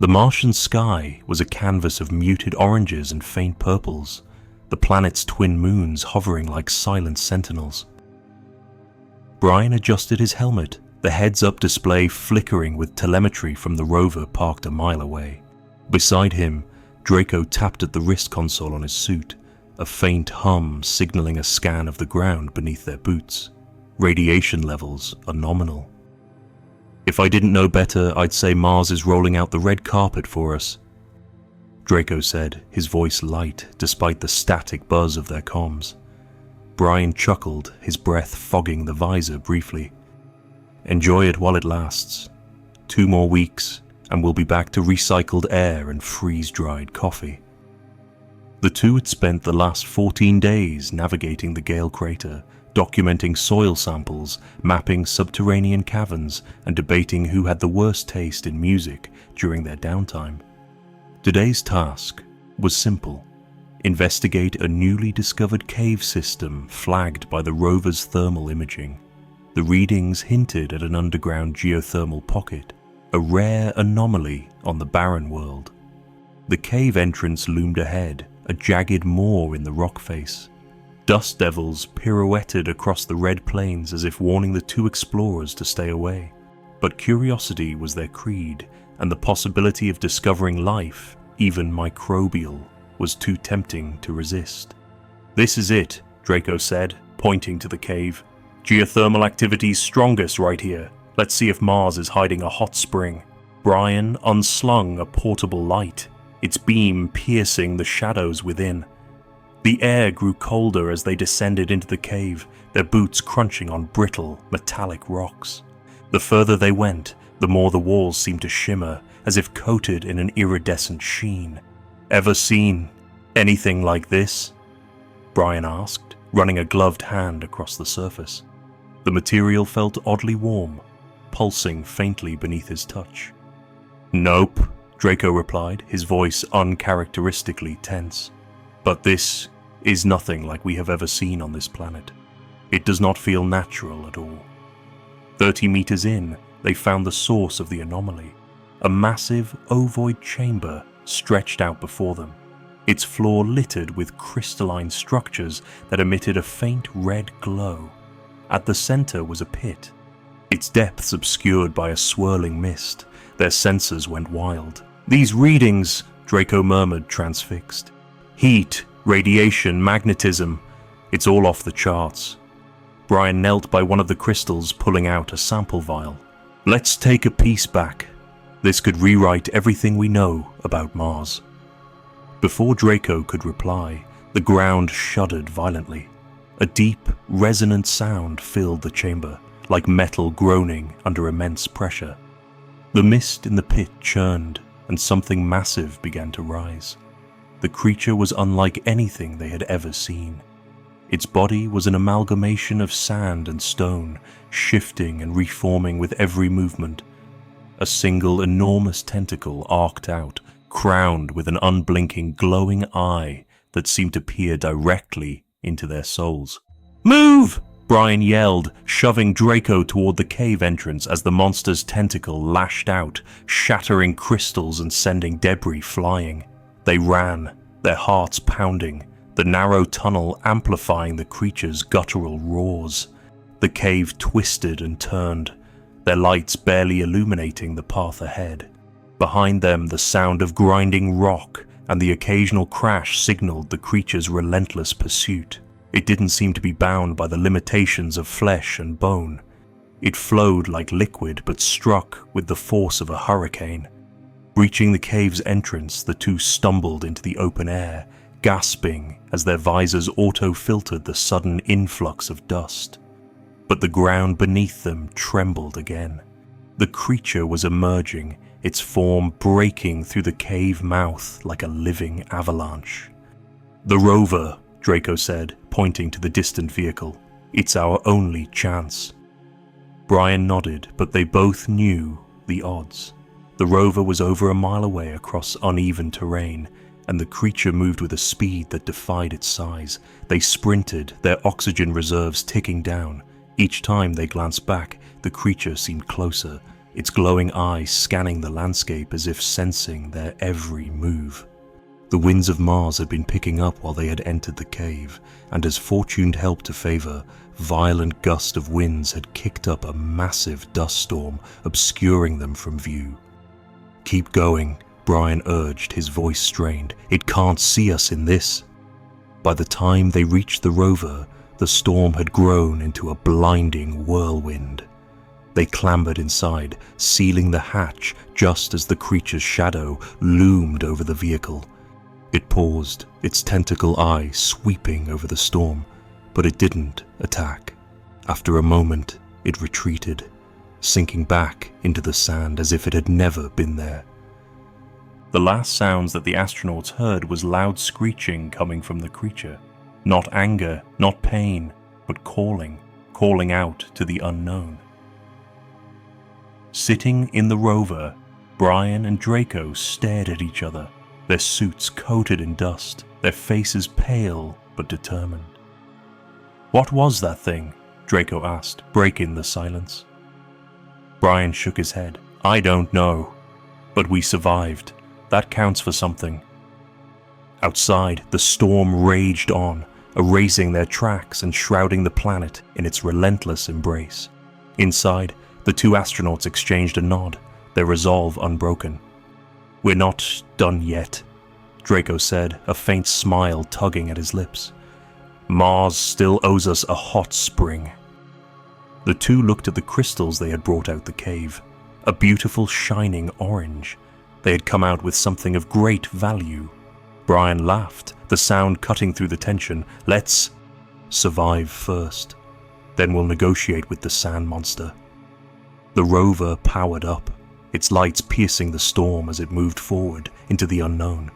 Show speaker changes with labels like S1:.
S1: The Martian sky was a canvas of muted oranges and faint purples, the planet's twin moons hovering like silent sentinels. Brian adjusted his helmet, the heads-up display flickering with telemetry from the rover parked a mile away. Beside him, Draco tapped at the wrist console on his suit, a faint hum signaling a scan of the ground beneath their boots. Radiation levels are nominal. "If I didn't know better, I'd say Mars is rolling out the red carpet for us," Draco said, his voice light despite the static buzz of their comms. Brian chuckled, his breath fogging the visor briefly. "Enjoy it while it lasts. 2 more weeks, and we'll be back to recycled air and freeze-dried coffee." The two had spent the last 14 days navigating the Gale crater, documenting soil samples, mapping subterranean caverns, and debating who had the worst taste in music during their downtime. Today's task was simple: investigate a newly discovered cave system flagged by the rover's thermal imaging. The readings hinted at an underground geothermal pocket, a rare anomaly on the barren world. The cave entrance loomed ahead, a jagged maw in the rock face. Dust devils pirouetted across the red plains as if warning the two explorers to stay away. But curiosity was their creed, and the possibility of discovering life, even microbial, was too tempting to resist. "This is it," Draco said, pointing to the cave. "Geothermal activity's strongest right here. Let's see if Mars is hiding a hot spring." Brian unslung a portable light, its beam piercing the shadows within. The air grew colder as they descended into the cave, their boots crunching on brittle, metallic rocks. The further they went, the more the walls seemed to shimmer, as if coated in an iridescent sheen. "Ever seen anything like this?" Brian asked, running a gloved hand across the surface. The material felt oddly warm, pulsing faintly beneath his touch. "Nope," Draco replied, his voice uncharacteristically tense. "But this is nothing like we have ever seen on this planet. It does not feel natural at all." 30 meters in, they found the source of the anomaly, a massive ovoid chamber stretched out before them, its floor littered with crystalline structures that emitted a faint red glow. At the center was a pit, its depths obscured by a swirling mist. Their sensors went wild. "These readings," Draco murmured, transfixed. "Heat, radiation, magnetism, it's all off the charts." Brian knelt by one of the crystals, pulling out a sample vial. "Let's take a piece back. This could rewrite everything we know about Mars." Before Draco could reply, the ground shuddered violently. A deep, resonant sound filled the chamber, like metal groaning under immense pressure. The mist in the pit churned, and something massive began to rise. The creature was unlike anything they had ever seen. Its body was an amalgamation of sand and stone, shifting and reforming with every movement. A single enormous tentacle arced out, crowned with an unblinking glowing eye that seemed to peer directly into their souls. "Move!" Brian yelled, shoving Draco toward the cave entrance as the monster's tentacle lashed out, shattering crystals and sending debris flying. They ran, their hearts pounding, the narrow tunnel amplifying the creature's guttural roars. The cave twisted and turned, their lights barely illuminating the path ahead. Behind them, the sound of grinding rock and the occasional crash signaled the creature's relentless pursuit. It didn't seem to be bound by the limitations of flesh and bone. It flowed like liquid but struck with the force of a hurricane. Reaching the cave's entrance, the two stumbled into the open air, gasping as their visors auto-filtered the sudden influx of dust. But the ground beneath them trembled again. The creature was emerging, its form breaking through the cave mouth like a living avalanche. "The rover," Draco said, pointing to the distant vehicle. "It's our only chance." Brian nodded, but they both knew the odds. The rover was over a mile away across uneven terrain, and the creature moved with a speed that defied its size. They sprinted, their oxygen reserves ticking down. Each time they glanced back, the creature seemed closer, its glowing eye scanning the landscape as if sensing their every move. The winds of Mars had been picking up while they had entered the cave, and as fortune helped to favor, violent gust of winds had kicked up a massive dust storm, obscuring them from view. "Keep going," Brian urged, his voice strained. "It can't see us in this." By the time they reached the rover, the storm had grown into a blinding whirlwind. They clambered inside, sealing the hatch just as the creature's shadow loomed over the vehicle. It paused, its tentacle eye sweeping over the storm, but it didn't attack. After a moment, it retreated, sinking back into the sand as if it had never been there. The last sounds that the astronauts heard was loud screeching coming from the creature. Not anger, not pain, but calling out to the unknown. Sitting in the rover, Brian and Draco stared at each other, their suits coated in dust, their faces pale but determined. "What was that thing?" Draco asked, breaking the silence. Brian shook his head. "I don't know, but we survived. That counts for something." Outside, the storm raged on, erasing their tracks and shrouding the planet in its relentless embrace. Inside, the two astronauts exchanged a nod, their resolve unbroken. "We're not done yet," Draco said, a faint smile tugging at his lips. "Mars still owes us a hot spring." The two looked at the crystals they had brought out the cave, a beautiful shining orange. They had come out with something of great value. Brian laughed, the sound cutting through the tension. "Let's survive first. Then we'll negotiate with the sand monster." The rover powered up, its lights piercing the storm as it moved forward into the unknown.